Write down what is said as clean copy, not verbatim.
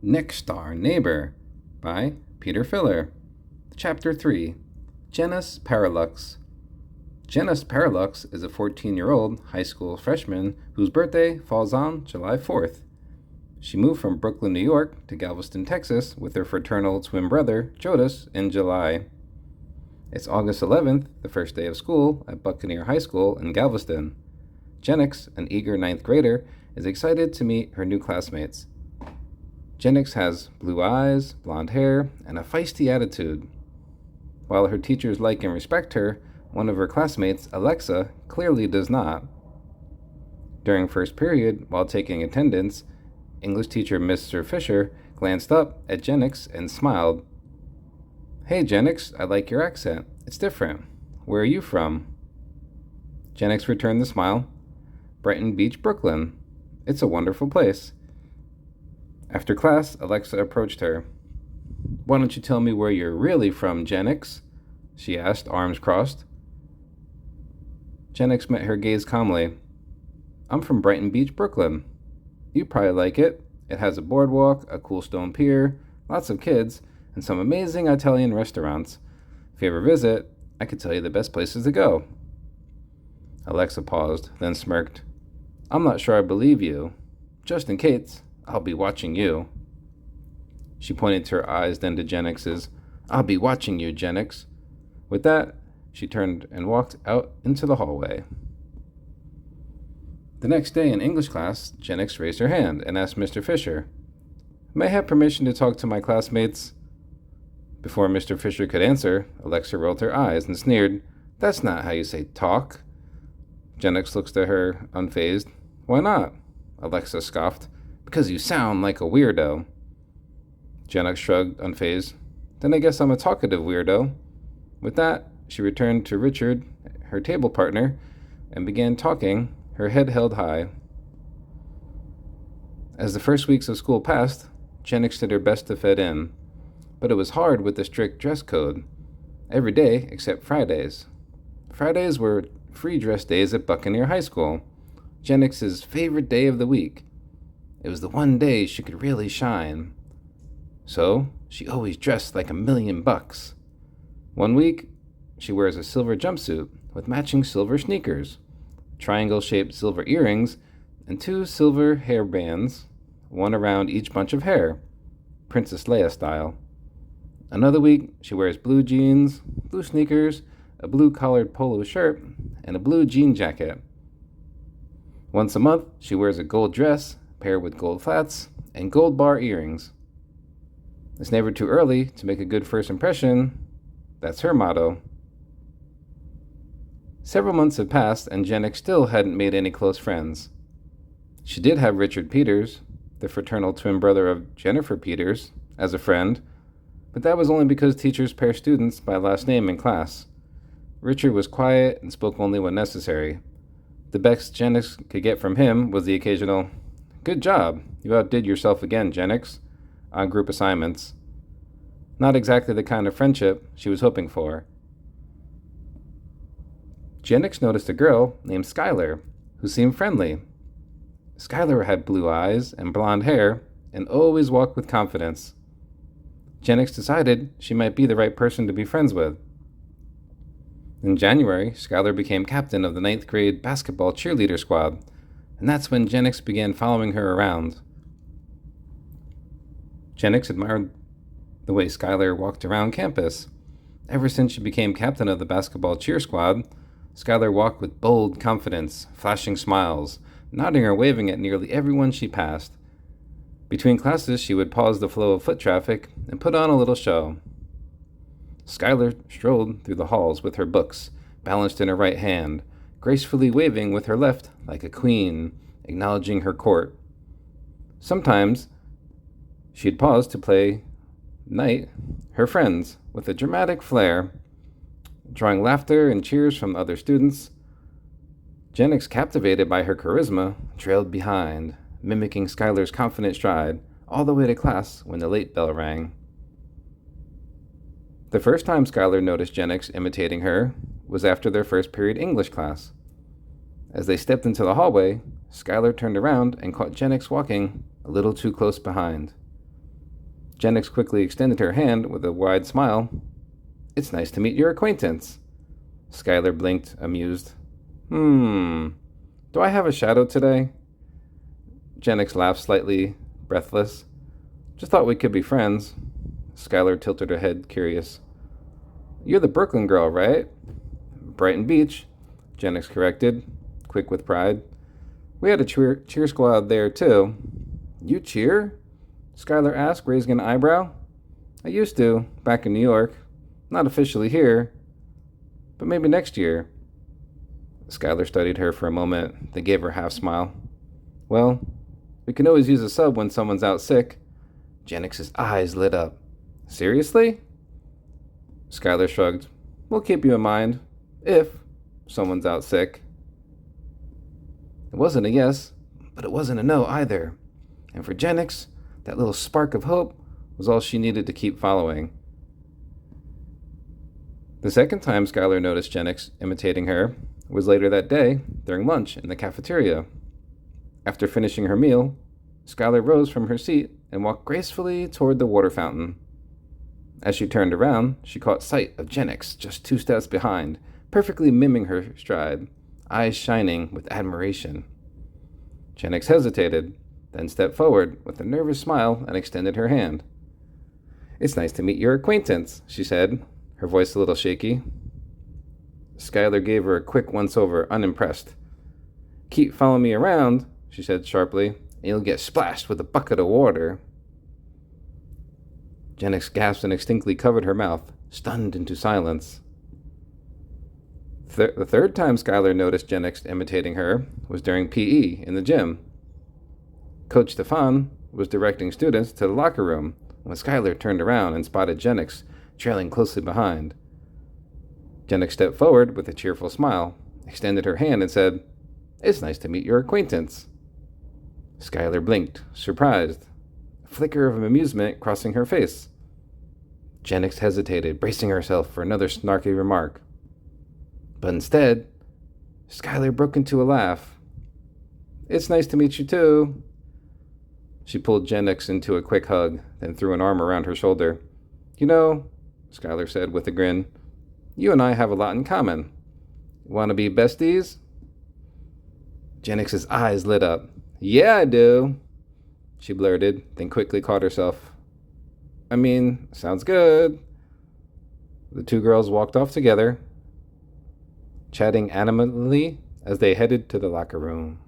Next Door Neighbor by Peter Filler. Chapter 3. Jenex Parralux. Jenex Parralux is a 14-year-old high school freshman whose birthday falls on July 4th. She moved from Brooklyn, New York to Galveston, Texas with her fraternal twin brother, Jodas, in July. It's August 11th, the first day of school at Buccaneer High School in Galveston. Jenex, an eager ninth grader, is excited to meet her new classmates. Jenex has blue eyes, blonde hair, and a feisty attitude. While her teachers like and respect her, one of her classmates, Alexa, clearly does not. During first period, while taking attendance, English teacher Mr. Fisher glanced up at Jenex and smiled. "Hey, Jenex, I like your accent. It's different. Where are you from?" Jenex returned the smile. "Brighton Beach, Brooklyn. It's a wonderful place." After class, Alexa approached her. "Why don't you tell me where you're really from, Jenex?" she asked, arms crossed. Jenex met her gaze calmly. "I'm from Brighton Beach, Brooklyn. You'd probably like it. It has a boardwalk, a cool stone pier, lots of kids, and some amazing Italian restaurants. If you ever visit, I could tell you the best places to go." Alexa paused, then smirked. "I'm not sure I believe you. Just in case, I'll be watching you." She pointed to her eyes, then to Jenex's. "I'll be watching you, Jenex." With that, she turned and walked out into the hallway. The next day in English class, Jenex raised her hand and asked Mr. Fisher, "May I have permission to talk to my classmates?" Before Mr. Fisher could answer, Alexa rolled her eyes and sneered, "That's not how you say talk." Jenex looks at her, unfazed. "Why not?" Alexa scoffed. "Because you sound like a weirdo." Jenex shrugged, unfazed. "Then I guess I'm a talkative weirdo." With that, she returned to Richard, her table partner, and began talking, her head held high. As the first weeks of school passed, Jenex did her best to fit in, but it was hard with the strict dress code. Every day except Fridays. Fridays were free dress days at Buccaneer High School, Jenex's favorite day of the week. It was the one day she could really shine. So, she always dressed like $1,000,000. One week, she wears a silver jumpsuit with matching silver sneakers, triangle-shaped silver earrings, and 2 silver hairbands, one around each bunch of hair, Princess Leia style. Another week, she wears blue jeans, blue sneakers, a blue collared polo shirt, and a blue jean jacket. Once a month, she wears a gold dress, paired with gold flats, and gold bar earrings. It's never too early to make a good first impression. That's her motto. Several months had passed, and Jenex still hadn't made any close friends. She did have Richard Peters, the fraternal twin brother of Jennifer Peters, as a friend, but that was only because teachers pair students by last name in class. Richard was quiet and spoke only when necessary. The best Jenex could get from him was the occasional, "Good job, you outdid yourself again, Jenex," on group assignments. Not exactly the kind of friendship she was hoping for. Jenex noticed a girl named Skylar, who seemed friendly. Skylar had blue eyes and blonde hair, and always walked with confidence. Jenex decided she might be the right person to be friends with. In January, Skylar became captain of the 9th grade basketball cheerleader squad, and that's when Jenex began following her around. Jenex admired the way Skylar walked around campus. Ever since she became captain of the basketball cheer squad, Skylar walked with bold confidence, flashing smiles, nodding or waving at nearly everyone she passed. Between classes, she would pause the flow of foot traffic and put on a little show. Skylar strolled through the halls with her books, balanced in her right hand, gracefully waving with her left like a queen, acknowledging her court. Sometimes she'd pause to play Knight, her friends, with a dramatic flair, drawing laughter and cheers from other students. Jenex, captivated by her charisma, trailed behind, mimicking Skylar's confident stride, all the way to class when the late bell rang. The first time Skylar noticed Jenex imitating her was after their first period English class. As they stepped into the hallway, Skylar turned around and caught Jenex walking a little too close behind. Jenex quickly extended her hand with a wide smile. It's nice to meet your acquaintance. Skylar blinked, amused. Do I have a shadow today? Jenex laughed slightly, breathless. Just thought we could be friends. Skylar tilted her head, curious. You're the Brooklyn girl, right? Brighton Beach, Jenex corrected, quick with pride. We had a cheer squad there, too. You cheer? Skylar asked, raising an eyebrow. I used to, back in New York. Not officially here, but maybe next year. Skylar studied her for a moment, then gave her a half smile. Well, we can always use a sub when someone's out sick. Jenex's eyes lit up. Seriously? Skylar shrugged. We'll keep you in mind, if someone's out sick. It wasn't a yes, but it wasn't a no either. And for Jenex, that little spark of hope was all she needed to keep following. The second time Skylar noticed Jenex imitating her was later that day during lunch in the cafeteria. After finishing her meal, Skylar rose from her seat and walked gracefully toward the water fountain. As she turned around, she caught sight of Jenex just 2 steps behind, perfectly mimicking her stride, eyes shining with admiration. Jenex hesitated, then stepped forward with a nervous smile and extended her hand. It's nice to meet your acquaintance, she said, her voice a little shaky. Skylar gave her a quick once-over, unimpressed. Keep following me around, she said sharply, and you'll get splashed with a bucket of water. Jenex gasped and instinctively covered her mouth, stunned into silence. The third time Skylar noticed Jenex imitating her was during PE in the gym. Coach Stefan was directing students to the locker room when Skylar turned around and spotted Jenex trailing closely behind. Jenex stepped forward with a cheerful smile, extended her hand, and said, It's nice to meet your acquaintance. Skylar blinked, surprised, a flicker of amusement crossing her face. Jenex hesitated, bracing herself for another snarky remark. But instead, Skylar broke into a laugh. It's nice to meet you too. She pulled Jenex into a quick hug, then threw an arm around her shoulder. You know, Skylar said with a grin, you and I have a lot in common. Want to be besties? Jenex's eyes lit up. Yeah, I do, she blurted, then quickly caught herself. I mean, sounds good. The two girls walked off together, chatting animatedly as they headed to the locker room.